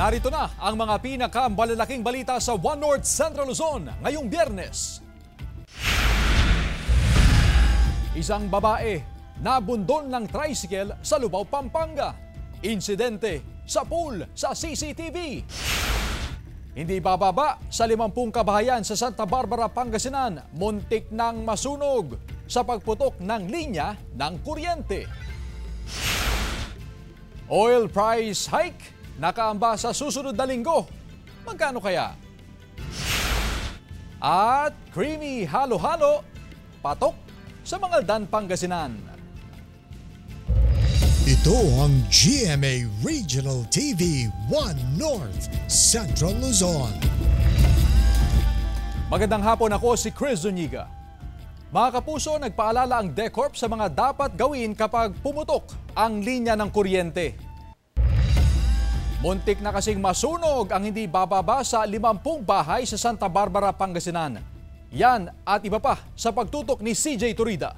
Narito na ang mga pinakamalalaking balita sa One North Central Luzon ngayong Biyernes. Isang babae nabundol ng tricycle sa Lubao, Pampanga. Insidente sa pool sa CCTV. Hindi bababa sa 50 kabahayan sa Santa Barbara, Pangasinan. Muntik nang masunog sa pagputok ng linya ng kuryente. Oil price hike nakaamba sa susunod na linggo. Magkano kaya? At creamy halo-halo, patok sa mga Dan, Pangasinan. Ito ang GMA Regional TV 1 North Central Luzon. Magandang hapon, ako si Chris Zuniga. Mga kapuso, nagpaalala ang DECORP sa mga dapat gawin kapag pumutok ang linya ng kuryente. Muntik na kasing masunog ang hindi bababa sa 50 bahay sa Santa Barbara, Pangasinan. Yan at iba pa sa pagtutok ni CJ Turida.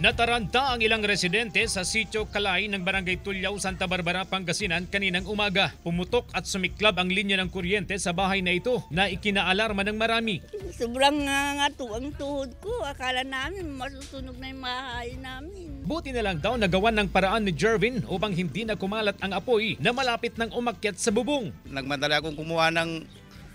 Nataranta ang ilang residente sa Sitio Kalay ng Barangay Tulyao, Santa Barbara, Pangasinan kaninang umaga. Pumutok at sumiklab ang linya ng kuryente sa bahay na ito na ikinaalarma ng marami. Sobrang nangangato ang tuhod ko. Akala namin masusunog na yung bahay namin. Buti na lang daw nagawan ng paraan ni Jervin upang hindi na kumalat ang apoy na malapit ng umakyat sa bubong. Nagmadali akong kumuha ng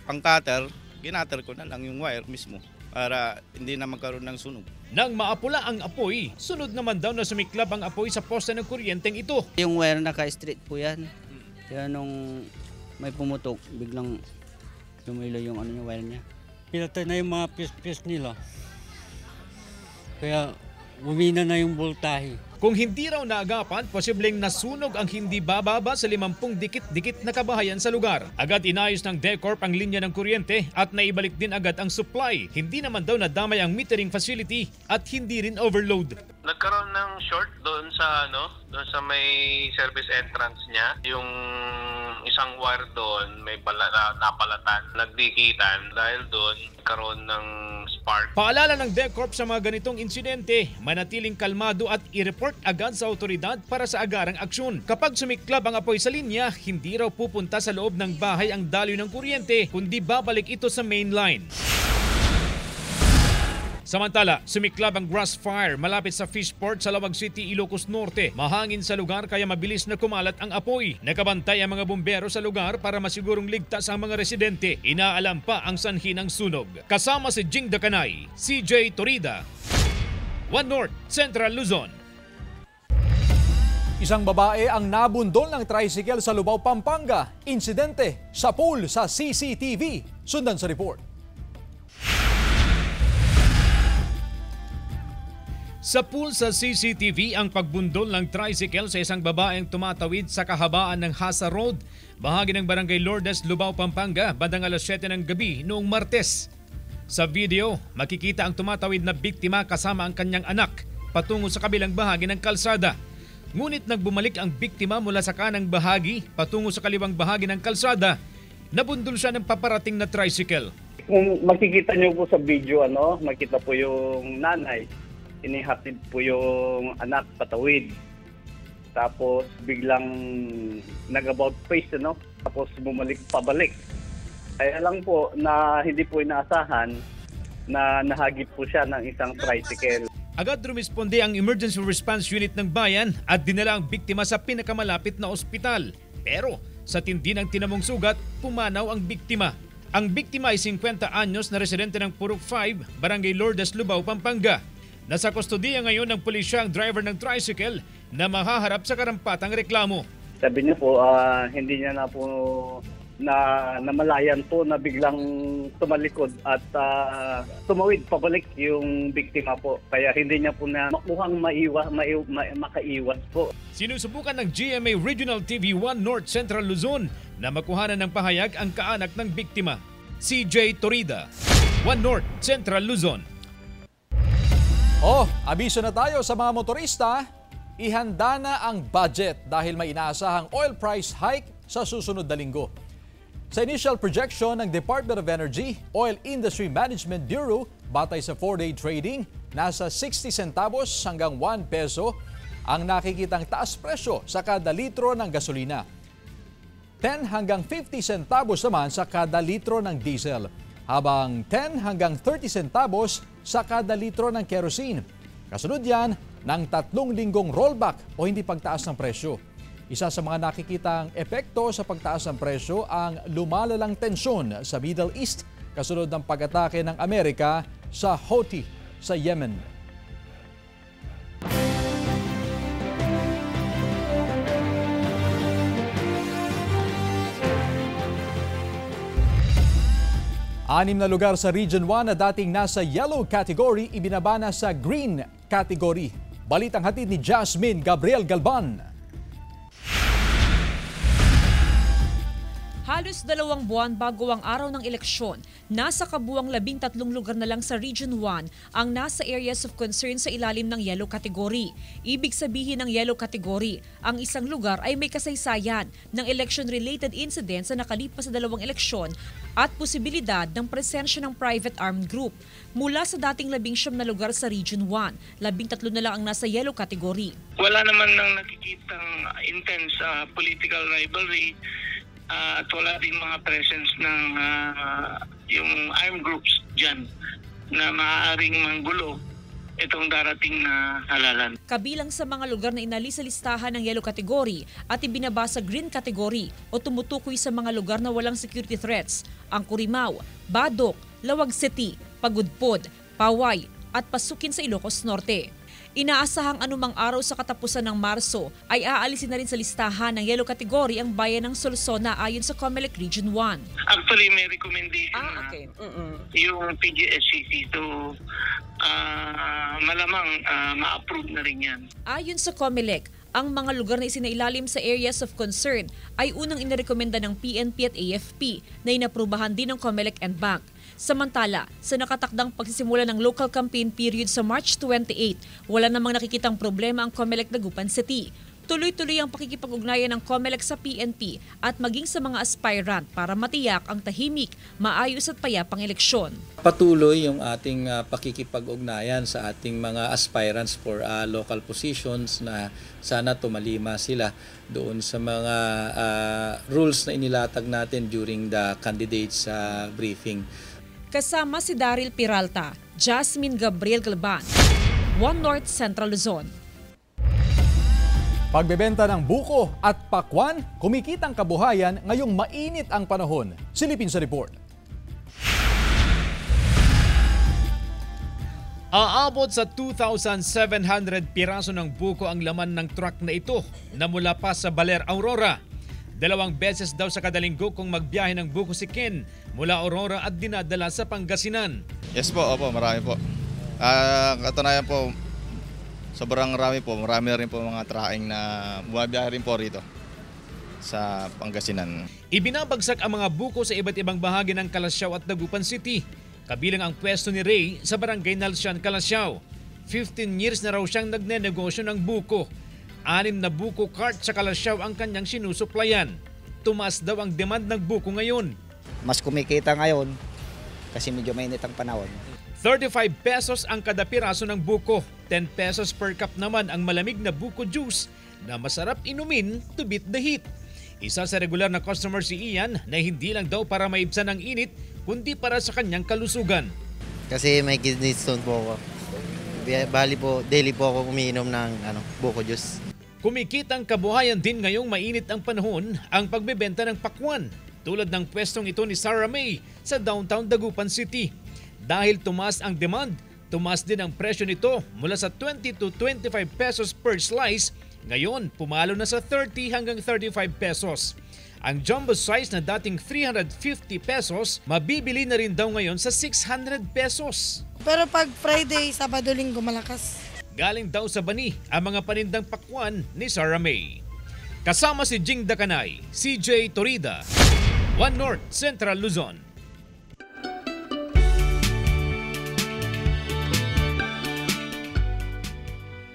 pang-cutter, ginater ko na lang yung wire mismo para hindi na magkaroon ng sunog. Nang maapula ang apoy, sunod naman daw na sumiklab ang apoy sa poste ng kuryenteng ito. Yung wire naka-straight po yan. Kaya nung may pumutok, biglang lumilo yung wire niya. Pinatay na yung mga pis-pis nila. Kaya umina na yung voltahe. Kung hindi raw naagapan, posibleng nasunog ang hindi bababa sa 50 dikit-dikit na kabahayan sa lugar. Agad inayos ng DECORP ang linya ng kuryente at naibalik din agad ang supply. Hindi naman daw nadamay ang metering facility at hindi rin overload. Nagkaroon ng short doon sa doon sa may service entrance niya. Yung isang wire doon may napalatan, nagdikitan dahil doon nagkaroon ng spark. Paalala ng DECORP sa mga ganitong insidente, manatiling kalmado at i-report agad sa otoridad para sa agarang aksyon. Kapag sumiklab ang apoy sa linya, hindi raw pupunta sa loob ng bahay ang daloy ng kuryente, kundi babalik ito sa main line. Samantala, sumiklab ang grass fire malapit sa Fishport sa Lawag City, Ilocos Norte. Mahangin sa lugar kaya mabilis na kumalat ang apoy. Nakabantay ang mga bumbero sa lugar para masigurong ligtas ang mga residente. Inaalam pa ang sanhi ng sunog. Kasama si Jing Dacanay, CJ Turida, One North Central Luzon. Isang babae ang nabundol ng tricycle sa Lubao, Pampanga. Insidente sa pool sa CCTV. Sundan sa report. Sa pool sa CCTV ang pagbundol ng tricycle sa isang babaeng tumatawid sa kahabaan ng Hasa Road, bahagi ng Barangay Lourdes, Lubao, Pampanga, bandang alas 7 ng gabi noong Martes. Sa video, makikita ang tumatawid na biktima kasama ang kanyang anak patungo sa kabilang bahagi ng kalsada. Ngunit nagbumalik ang biktima mula sa kanang bahagi patungo sa kaliwang bahagi ng kalsada. Nabundol siya ng paparating na tricycle. Kung makikita niyo po sa video, makita po yung nanay. Inihatid po yung anak patawid. Tapos biglang nag-about face, tapos bumalik pabalik. Kaya lang po na hindi po inaasahan na nahagip po siya ng isang tricycle. Agad rumisponde ang Emergency Response Unit ng bayan at dinala ang biktima sa pinakamalapit na ospital. Pero sa tindi ng tinamong sugat, pumanaw ang biktima. Ang biktima ay 50 anyos na residente ng Purok 5, Barangay Lourdes, Lubao, Pampanga. Nasa kustodiya ngayon ng pulisya ang driver ng tricycle na mahaharap sa karampatang reklamo. Sabi niya po, hindi niya na po namalayan po na biglang tumalikod at tumawid pabalik yung biktima po. Kaya hindi niya po na makuhang makaiwas po. Sinusubukan ng GMA Regional TV 1 North Central Luzon na makuhanan ng pahayag ang kaanak ng biktima. CJ Turida, 1 North Central Luzon. Abiso na tayo sa mga motorista. Ihanda na ang budget dahil may inaasahang oil price hike sa susunod na linggo. Sa initial projection ng Department of Energy, Oil Industry Management Bureau, batay sa 4-day trading, nasa 60 centavos hanggang 1 peso ang nakikitang taas presyo sa kada litro ng gasolina. 10 hanggang 50 centavos naman sa kada litro ng diesel, habang 10 hanggang 30 centavos sa kada litro ng kerosene. Kasunod yan ng 3 linggong rollback o hindi pagtaas ng presyo. Isa sa mga nakikitang epekto sa pagtaas ng presyo ang lumalalang tensyon sa Middle East kasunod ng pag-atake ng Amerika sa Houthi sa Yemen. Anim na lugar sa Region 1 na dating nasa yellow category ibinaba na sa green category. Balitang hatid ni Jasmine Gabriel Galban. Halos 2 buwan bago ang araw ng eleksyon, nasa kabuang 13 lugar na lang sa Region 1 ang nasa areas of concern sa ilalim ng yellow category. Ibig sabihin ng yellow category, ang isang lugar ay may kasaysayan ng election-related incidents na nakalipas sa 2 eleksyon at posibilidad ng presensya ng private armed group. Mula sa dating 19 na lugar sa Region 1, 13 na lang ang nasa yellow category. Wala naman nang nakikitang intense political rivalry. At wala din mga presence ng yung armed groups dyan na maaaring manggulo itong darating na halalan. Kabilang sa mga lugar na inalis sa listahan ng yellow category at ibinaba sa green category o tumutukoy sa mga lugar na walang security threats, ang Curimaw, Badok, Lawag City, Pagudpod, Paway at Pasukin sa Ilocos Norte. Inaasahang anumang araw sa katapusan ng Marso ay aalisin na rin sa listahan ng yellow category ang bayan ng Solsona ayon sa COMELEC Region 1. Actually, may recommendation na yung PGSCC to malamang ma-approve na rin yan. Ayon sa COMELEC, ang mga lugar na isinailalim sa areas of concern ay unang inirekomenda ng PNP at AFP na inaprubahan din ng COMELEC and Bank. Samantala, sa nakatakdang pagsisimula ng local campaign period sa March 28, wala namang nakikitang problema ang COMELEC Dagupan City. Tuloy-tuloy ang pakikipag-ugnayan ng COMELEC sa PNP at maging sa mga aspirant para matiyak ang tahimik, maayos at payapang eleksyon. Patuloy yung ating pakikipag-ugnayan sa ating mga aspirants for local positions na sana tumalima sila doon sa mga rules na inilatag natin during the candidates briefing. Kasama si Daryl Peralta, Jasmine Gabriel Galban, One North Central Luzon. Pagbebenta ng buko at pakwan, kumikitang kabuhayan ngayong mainit ang panahon. Silipin sa report. Aabot sa 2,700 piraso ng buko ang laman ng truck na ito na mula pa sa Baler, Aurora. 2 beses daw sa kada linggo kung magbiyahe ng buko si Ken mula Aurora at dinadala sa Pangasinan. Yes po, opo, marami po. Katunayan po, sobrang marami po. Marami na rin po mga trahaing na bumabiyahe rin po rito sa Pangasinan. Ibinabagsak ang mga buko sa iba't ibang bahagi ng Calasiao at Dagupan City. Kabilang ang pwesto ni Ray sa Barangay Nalsian, Calasiao. 15 years na raw siyang nagnenegosyo ng buko. 6 na buko cart sa Calasiao ang kanyang sinusuplayan. Tumaas daw ang demand ng buko ngayon. Mas kumikita ngayon kasi medyo mainit ang panahon. 35 pesos ang kada piraso ng buko. 10 pesos per cup naman ang malamig na buko juice na masarap inumin to beat the heat. Isa sa regular na customer si Ian na hindi lang daw para maibsan ang init kundi para sa kanyang kalusugan. Kasi may kidney stone po ako. Bali po, daily po ako umiinom ng buko juice. Kumikitang kabuhayan din ngayong mainit ang panahon ang pagbebenta ng pakwan tulad ng pwestong ito ni Sarah May sa downtown Dagupan City. Dahil tumaas ang demand, tumaas din ang presyo nito mula sa 20 to 25 pesos per slice. Ngayon, pumalo na sa 30 hanggang 35 pesos. Ang jumbo size na dating 350 pesos, mabibili na rin daw ngayon sa 600 pesos. Pero pag Friday, Sabado, Linggo, malakas. Galing daw sa Bani ang mga panindang pakwan ni Sarah May. Kasama si Jing Dakanay, CJ Torida, One North Central Luzon.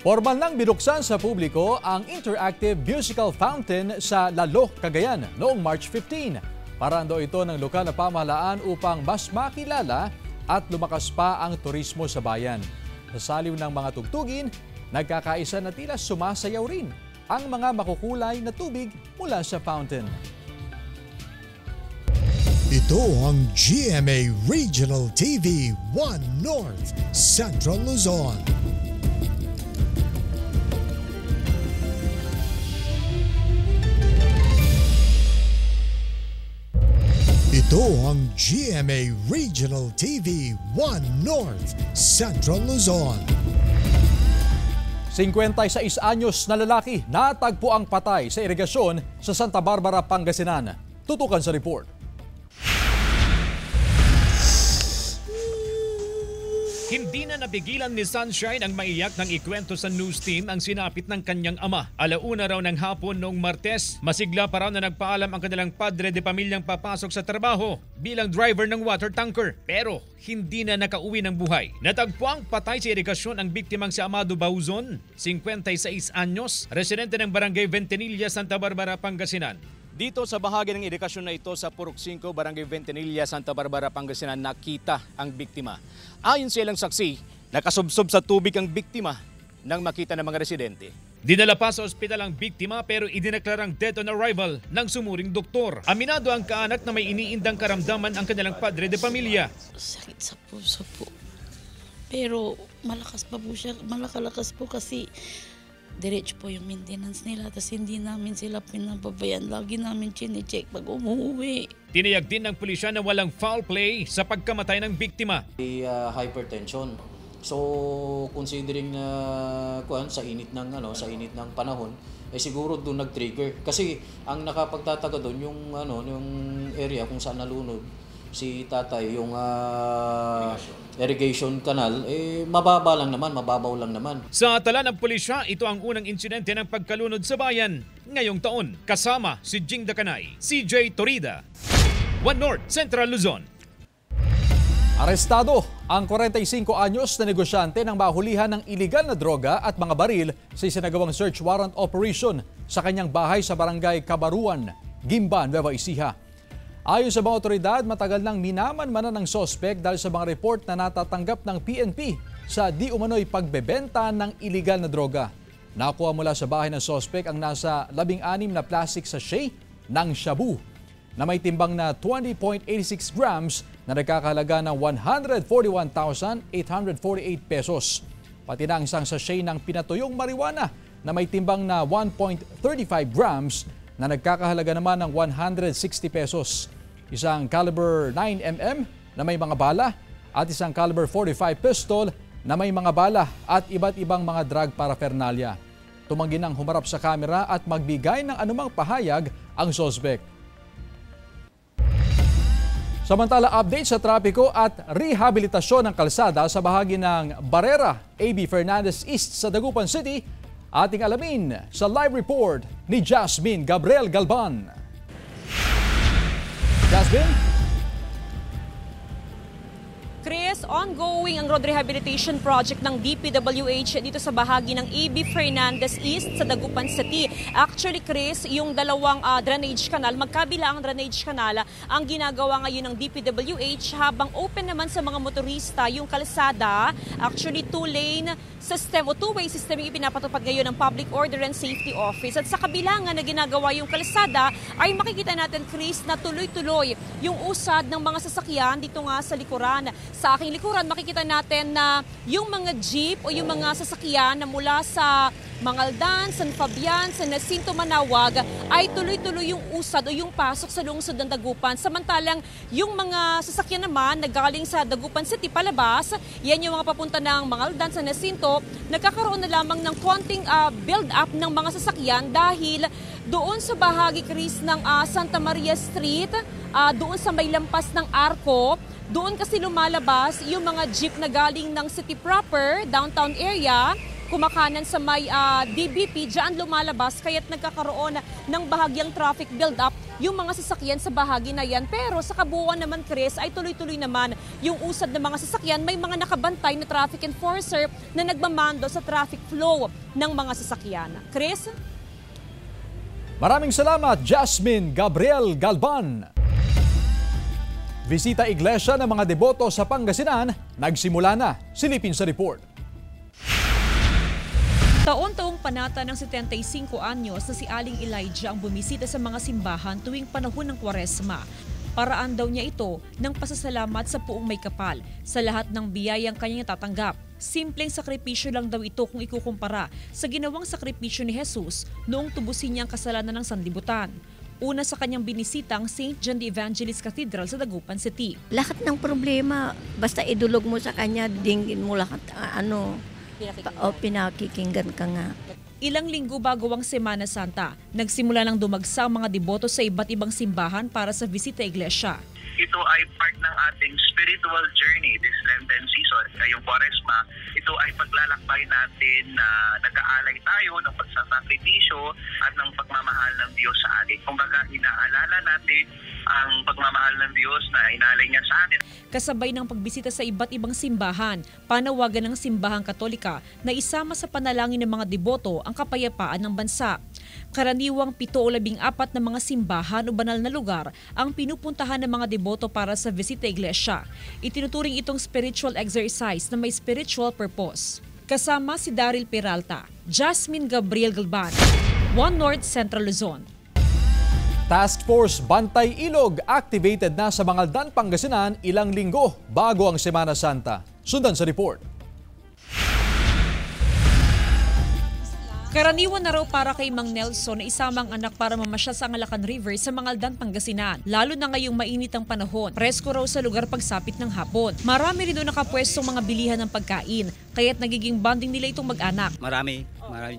Formal nang binuksan sa publiko ang interactive musical fountain sa Lalo, Cagayan noong March 15. Paraan daw ito ng lokal na pamahalaan upang mas makilala at lumakas pa ang turismo sa bayan. Sa saliw ng mga tugtugin, Nagkakaisa na tila sumasayaw rin ang mga makukulay na tubig mula sa fountain. Ito ang GMA Regional TV 1 North Central Luzon. Ito ang GMA Regional TV 1 North Central Luzon. 56 anyos na lalaki natagpo ang patay sa irigasyon sa Santa Barbara, Pangasinan. Tutukan sa report. Hindi na napigilan ni Sunshine ang maiyak ng ikwento sa news team ang sinapit ng kanyang ama. 1:00 raw ng hapon noong Martes, masigla pa raw na nagpaalam ang kanilang padre de pamilyang papasok sa trabaho bilang driver ng water tanker. Pero hindi na nakauwi ng buhay. Natagpuang patay sa irigasyon ang biktimang si Amado Bauzon, 56 anyos, residente ng Barangay Ventanilla, Santa Barbara, Pangasinan. Dito sa bahagi ng irikasyon na ito sa Purok 5, Barangay Ventanilla, Santa Barbara, Pangasinan, nakita ang biktima. Ayon sa ilang saksi, nakasubsob sa tubig ang biktima nang makita ng mga residente. Dinala pa sa ospital ang biktima pero idineklarang dead on arrival ng sumuring doktor. Aminado ang kaanak na may iniindang karamdaman ang kanilang padre de pamilya. Sakit sa puso po. Pero malakas pa po siya, malakalakas po kasi diretso po yung maintenance nila, tapos hindi namin sila pinababayan. Lagi namin chine-check pag umuwi. Tinayag din ng pulisya na walang foul play sa pagkamatay ng biktima. Hypertension. So considering na sa init ng panahon, siguro doon nag-trigger. Kasi ang nakapagtataga doon yung yung area kung saan nalunod si tatay, yung irrigation canal, mababaw lang naman. Sa tala ng pulisya, ito ang unang insidente ng pagkalunod sa bayan ngayong taon. Kasama si Jing Dacanay, CJ Torida, 1 North Central Luzon. Arestado ang 45 anyos na negosyante ng mahulihan ng iligal na droga at mga baril sa isinagawang search warrant operation sa kanyang bahay sa barangay Kabaruan, Gimba, Nueva Ecija. Ayon sa mga otoridad, matagal nang minamanmanan ng sospek dahil sa mga report na natatanggap ng PNP sa di umano'y pagbebenta ng iligal na droga. Nakuha mula sa bahay ng sospek ang nasa 16 na plastic sachet ng shabu na may timbang na 20.86 grams na nagkakahalaga ng 141,848 pesos. Pati na ang isang sachet ng pinatuyong marijuana na may timbang na 1.35 grams na nagkakahalaga naman ng 160 pesos. Isang caliber 9mm na may mga bala at isang caliber 45 pistol na may mga bala at iba't ibang mga drug paraphernalia. Tumanggi nang humarap sa kamera at magbigay ng anumang pahayag ang suspect. Samantala, update sa trapiko at rehabilitasyon ng kalsada sa bahagi ng Barrera, A.B. Fernandez East sa Dagupan City. Ating alamin sa live report ni Jasmine Gabriel Galban. Jasmine? Chris, ongoing ang road rehabilitation project ng DPWH dito sa bahagi ng A.B. Fernandez East sa Dagupan City. Actually, Chris, yung dalawang drainage canal, magkabila ang drainage canal, ang ginagawa ngayon ng DPWH habang open naman sa mga motorista yung kalsada. Actually, two-lane system o two-way system yung ipinapatupad ngayon ng Public Order and Safety Office. At sa kabila nga na ginagawa yung kalsada, ay makikita natin, Chris, na tuloy-tuloy yung usad ng mga sasakyan dito nga sa likuran. Sa aking likuran, makikita natin na yung mga jeep o yung mga sasakyan na mula sa Mangaldan, San Fabian, San Jacinto, Manawag ay tuloy-tuloy yung usad o yung pasok sa lungsod ng Dagupan. Samantalang yung mga sasakyan naman na galing sa Dagupan City palabas, yan yung mga papunta ng Mangaldan, San Jacinto, nagkakaroon na lamang ng konting build-up ng mga sasakyan dahil doon sa bahagi, Chris, ng Santa Maria Street, doon sa may lampas ng Arco, doon kasi lumalabas yung mga jeep na galing ng city proper, downtown area, kumakanan sa may DBP, dyan lumalabas, kaya't nagkakaroon ng bahagyang traffic build-up yung mga sasakyan sa bahagi na yan. Pero sa kabuuan naman, Chris, ay tuloy-tuloy naman yung usad ng mga sasakyan. May mga nakabantay na traffic enforcer na nagmamando sa traffic flow ng mga sasakyan. Chris? Maraming salamat, Jasmine Gabriel Galban. Bisita iglesia ng mga deboto sa Pangasinan, nagsimula na. Silipin sa report. Taon-taong panata ng 75 anyos na si Aling Elijah ang bumisita sa mga simbahan tuwing panahon ng Kwaresma. Paraan daw niya ito ng pasasalamat sa Puong May Kapal sa lahat ng biyayang kanyang tatanggap. Simpleng sakripisyo lang daw ito kung ikukumpara sa ginawang sakripisyo ni Jesus noong tubusin niya ang kasalanan ng sanlibutan. Una sa kanyang binisita ang St. John the Evangelist Cathedral sa Dagupan City. Lahat ng problema, basta idulog mo sa kanya, dinggin mo lahat, pinakikinggan ka nga. Ilang linggo bago ang Semana Santa, nagsimula ng dumagsa ang mga deboto sa iba't ibang simbahan para sa bisita iglesia. Ito ay part ng ating spiritual journey this Lenten season. Ngayong Kwaresma, ito ay paglalakbay natin na nag-aalay tayo ng pagsasakripisyo at ng pagmamahal ng Diyos sa atin. Kumbaga, inaalala natin ang pagmamahal ng Diyos na inalay niya sa atin. Kasabay ng pagbisita sa iba't ibang simbahan, panawagan ng Simbahang Katolika na isama sa panalangin ng mga deboto ang kapayapaan ng bansa. Karaniwang 7 o 14 na mga simbahan o banal na lugar ang pinupuntahan ng mga deboto para sa bisita iglesia. Itinuturing itong spiritual exercise na may spiritual purpose. Kasama si Daryl Peralta, Jasmine Gabriel Galban, One North Central Luzon. Task Force Bantay Ilog activated na sa Mangaldan, Pangasinan ilang linggo bago ang Semana Santa. Sundan sa report. Karaniwan na raw para kay Mang Nelson na isama ang anak para mamasyal sa Angalacan River sa Mangaldan, Pangasinan. Lalo na ngayong mainit ang panahon. Presko raw sa lugar pagsapit ng hapon. Marami rin doon nakapwestong mga bilihan ng pagkain, kaya't nagiging bonding nila itong mag-anak. Marami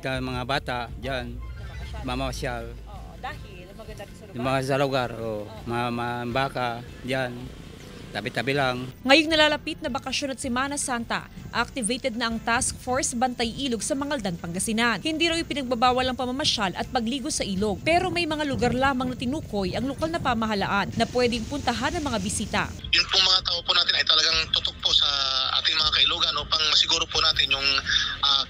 tayong mga bata dyan, mamasyal. Dahil maganda rin sa lugar. Yung mga sa lugar, mga baka dyan. Tabi-tabi lang. Ngayong nalalapit na bakasyon at Semana Santa, activated na ang Task Force Bantay Ilog sa Mangaldan, Pangasinan. Hindi raw ipinagbabawal ang pamamasyal at pagligo sa ilog. Pero may mga lugar lamang na tinukoy ang lokal na pamahalaan na pwedeng puntahan ng mga bisita. Yung pong mga tao po natin ay talagang tutok po sa ating mga kailugan upang masiguro po natin yung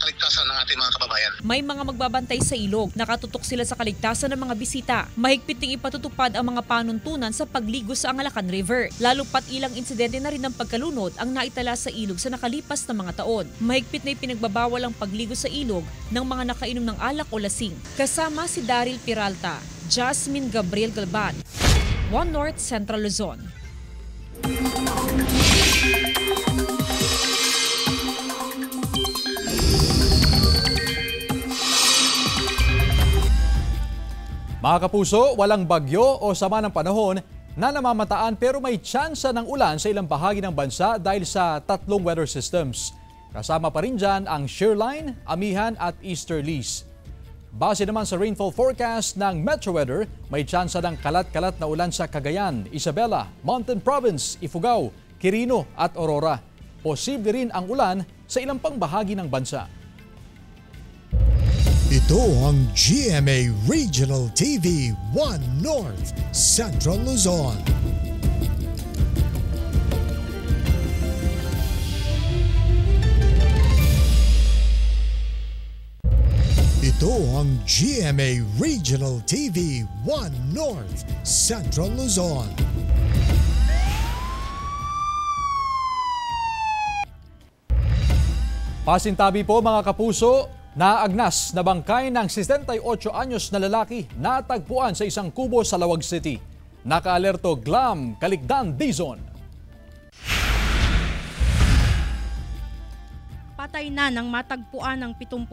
kaligtasan ng ating mga kababayan. May mga magbabantay sa ilog. Nakatutok sila sa kaligtasan ng mga bisita. Mahigpit ding ipatutupad ang mga panuntunan sa pagligo sa Angalacan River. Lalo pat ilang insidente na rin ng pagkalunod ang naitala sa ilog sa nakalipas na mga taon. Mahigpit na ipinagbabawal ang pagligo sa ilog ng mga nakainom ng alak o lasing. Kasama si Daryl Peralta, Jasmine Gabriel Galban, One North Central Luzon. Mga kapuso, walang bagyo o sama ng panahon na namamataan pero may tsansa ng ulan sa ilang bahagi ng bansa dahil sa 3 weather systems. Kasama pa rin dyan ang Shearline, Amihan at Easterlies. Base naman sa rainfall forecast ng Metro Weather, may tsansa ng kalat-kalat na ulan sa Cagayan, Isabela, Mountain Province, Ifugao, Quirino at Aurora. Posible rin ang ulan sa ilang pang bahagi ng bansa. Ito ang GMA Regional TV 1 North Central Luzon. Ito ang GMA Regional TV 1 North Central Luzon. Pasintabi po mga kapuso, naagnas na bangkay ng 68 anyos na lalaki natagpuan sa isang kubo sa Lawag City. Nakaalerto Glam Kalikdan Dizon. Patay na nang matagpuan ng 78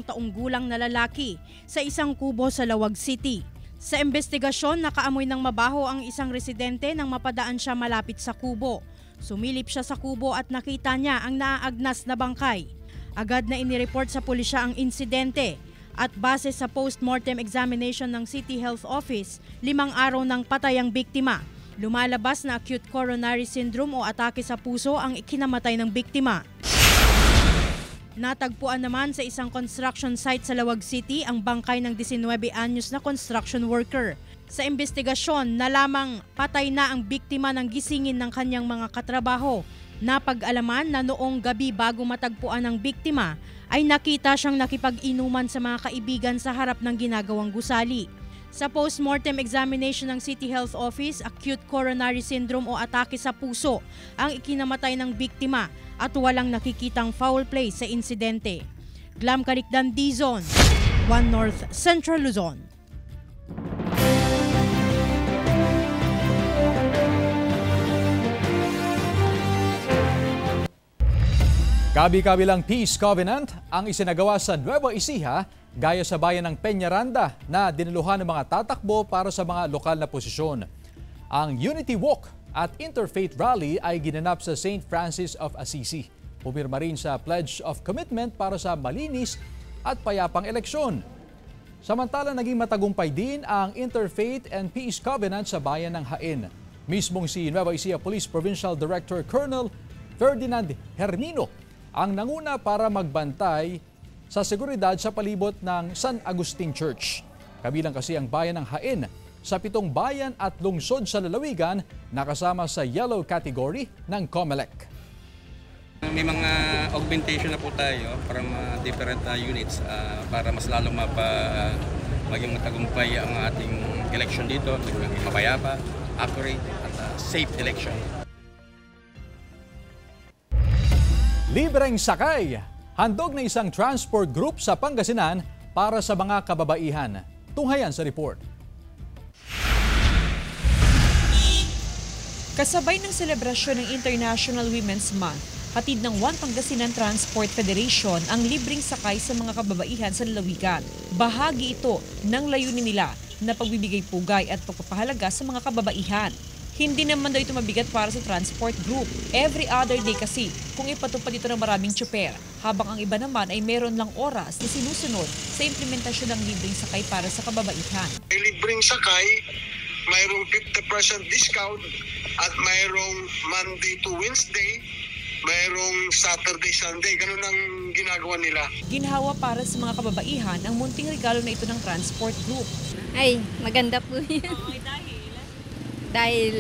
taong gulang na lalaki sa isang kubo sa Lawag City. Sa investigasyon, nakaamoy ng mabaho ang isang residente nang mapadaan siya malapit sa kubo. Sumilip siya sa kubo at nakita niya ang naaagnas na bangkay. Agad na inireport sa pulisya ang insidente at base sa post-mortem examination ng City Health Office, 5 araw ng patay ang biktima. Lumalabas na acute coronary syndrome o atake sa puso ang ikinamatay ng biktima. Natagpuan naman sa isang construction site sa Lawag City ang bangkay ng 19 anyos na construction worker. Sa investigasyon, nalamang patay na ang biktima ng gisingin ng kanyang mga katrabaho. Napag-alaman na noong gabi bago matagpuan ng biktima ay nakita siyang nakipag-inuman sa mga kaibigan sa harap ng ginagawang gusali. Sa post-mortem examination ng City Health Office, acute coronary syndrome o atake sa puso ang ikinamatay ng biktima at walang nakikitang foul play sa insidente. Glam Calicdan, D-Zone, 1 North Central Luzon. Kabi-kabilang Peace Covenant ang isinagawa sa Nueva Ecija gaya sa bayan ng Peñaranda na diniluhan ng mga tatakbo para sa mga lokal na posisyon. Ang Unity Walk at Interfaith Rally ay ginanap sa St. Francis of Assisi. Pumirma rin sa Pledge of Commitment para sa malinis at payapang eleksyon. Samantala naging matagumpay din ang Interfaith and Peace Covenant sa bayan ng Jaén. Mismong si Nueva Ecija Police Provincial Director Colonel Ferdinand Hermino ang nanguna para magbantay sa seguridad sa palibot ng San Agustin Church. Kabilang kasi ang bayan ng Jaén sa 7 bayan at lungsod sa lalawigan na kasama sa yellow category ng COMELEC. May mga augmentation na po tayo para mga different units para mas lalong maging matagumpay ang ating election dito, maging mapayapa, accurate at safe election. Libreng sakay! Handog na isang transport group sa Pangasinan para sa mga kababaihan. Tunghayan sa report. Kasabay ng selebrasyon ng International Women's Month, hatid ng One Pangasinan Transport Federation ang libreng sakay sa mga kababaihan sa lalawigan. Bahagi ito ng layunin nila na pagbibigay pugay at pagpapahalaga sa mga kababaihan. Hindi naman daw ito mabigat para sa transport group. Every other day kasi kung ipatupad ito ng maraming tsuper, habang ang iba naman ay meron lang oras na sinusunod sa implementasyon ng libreng sakay para sa kababaihan. May libreng sakay, mayroong 50% discount at mayroong Monday to Wednesday, mayroong Saturday, Sunday. Ganun ang ginagawa nila. Ginhawa para sa mga kababaihan ang munting regalo na ito ng transport group. Ay, maganda po yun. Dahil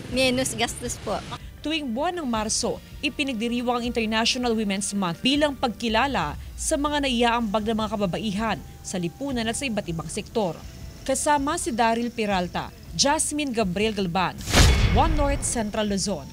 minus gastos po. Tuwing buwan ng Marso, ipinagdiriwang ang International Women's Month bilang pagkilala sa mga naiaambag ng mga kababaihan sa lipunan at sa iba't ibang sektor. Kasama si Daryl Peralta, Jasmine Gabriel Galban, 1 North Central Luzon.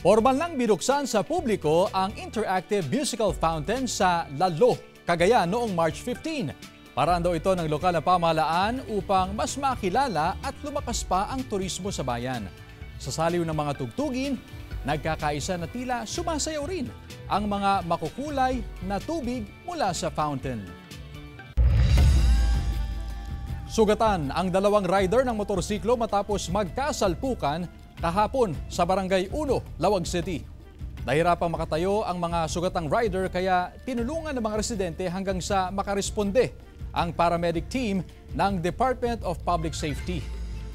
Formal nang binuksan sa publiko ang interactive musical fountain sa Lalo, Cagayan noong March 15. Paraan daw ito ng lokal na pamahalaan upang mas makilala at lumakas pa ang turismo sa bayan. Sa saliw ng mga tugtugin, nagkakaisa na tila sumasayaw rin ang mga makukulay na tubig mula sa fountain. Sugatan ang 2 rider ng motorsiklo matapos magkasalpukan kahapon sa Barangay 1, Lawag City. Nahirapang makatayo ang mga sugatang rider kaya tinulungan ng mga residente hanggang sa makaresponde ang paramedic team ng Department of Public Safety.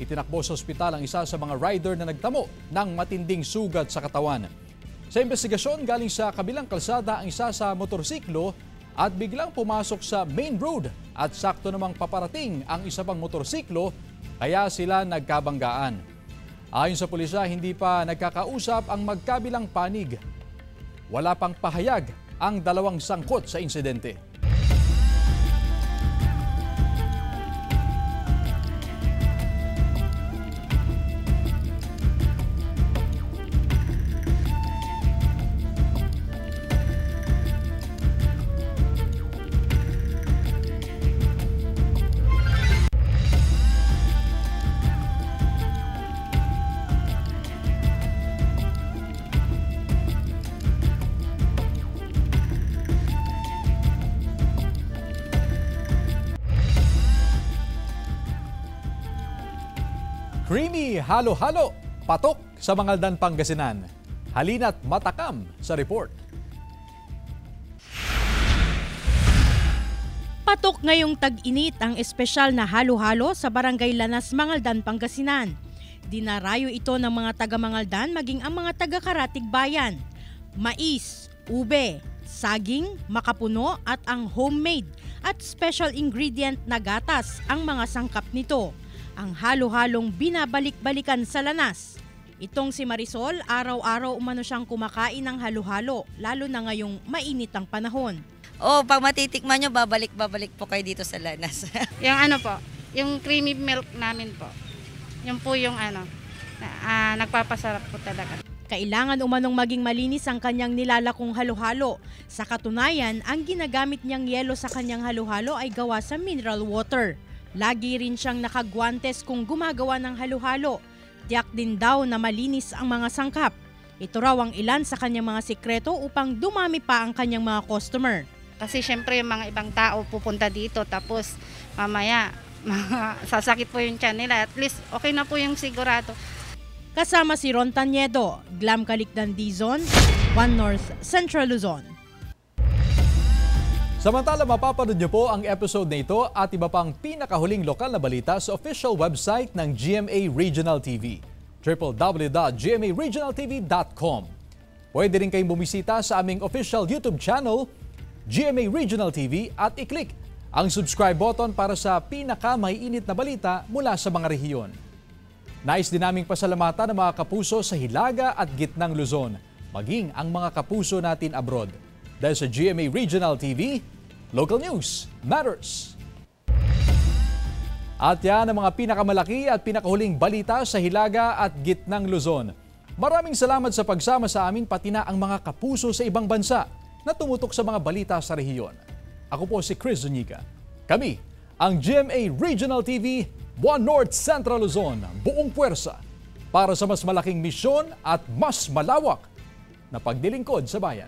Itinakbo sa ospital ang isa sa mga rider na nagtamo ng matinding sugat sa katawan. Sa investigasyon, galing sa kabilang kalsada ang isa sa motorsiklo at biglang pumasok sa main road at sakto namang paparating ang isa pang motorsiklo kaya sila nagkabanggaan. Ayon sa pulisya, hindi pa nagkakausap ang magkabilang panig. Wala pang pahayag ang 2 sangkot sa insidente. Creamy halo-halo, patok sa Mangaldan, Pangasinan. Halina't matakam sa report. Patok ngayong tag-init ang espesyal na halo-halo sa Barangay Lanas, Mangaldan, Pangasinan. Dinarayo ito ng mga taga-Mangaldan maging ang mga taga-Karatig Bayan. Mais, ube, saging, makapuno at ang homemade at special ingredient na gatas ang mga sangkap nito. Ang halo-halong binabalik-balikan sa Lanas. Itong si Marisol, araw-araw umano siyang kumakain ng halo-halo, lalo na ngayong mainit ang panahon. Pag matitikman nyo, babalik-babalik po kayo dito sa Lanas. Yung po, yung creamy milk namin po. Yung po yung nagpapasarap po talaga. Kailangan umanong maging malinis ang kanyang nilalakong halo-halo. Sa katunayan, ang ginagamit niyang yelo sa kanyang halo-halo ay gawa sa mineral water. Lagi rin siyang nakagwantes kung gumagawa ng halo-halo. Tiyak din daw na malinis ang mga sangkap. Ito raw ang ilan sa kanyang mga sikreto upang dumami pa ang kanyang mga customer. Kasi syempre yung mga ibang tao pupunta dito tapos mamaya sasakit po yung tiyan nila. At least okay na po yung sigurado. Kasama si Ron Taniedo, Glam Calicdan Dizon, One North Central Luzon. Samantala, mapapanood niyo po ang episode na ito at iba pang pinakahuling lokal na balita sa official website ng GMA Regional TV, www.gmaregionaltv.com. Pwede rin kayong bumisita sa aming official YouTube channel, GMA Regional TV, at i-click ang subscribe button para sa pinakamaiinit na balita mula sa mga rehiyon. Nais din naming pasalamatan ang mga kapuso sa Hilaga at Gitnang Luzon, maging ang mga kapuso natin abroad. Dahil sa GMA Regional TV, local news matters. At yan ang mga pinakamalaki at pinakahuling balita sa Hilaga at Gitnang Luzon. Maraming salamat sa pagsama sa amin pati na ang mga kapuso sa ibang bansa na tumutok sa mga balita sa rehiyon. Ako po si Chris Zuniga. Kami, ang GMA Regional TV, One North Central Luzon, buong puwersa para sa mas malaking misyon at mas malawak na paglilingkod sa bayan.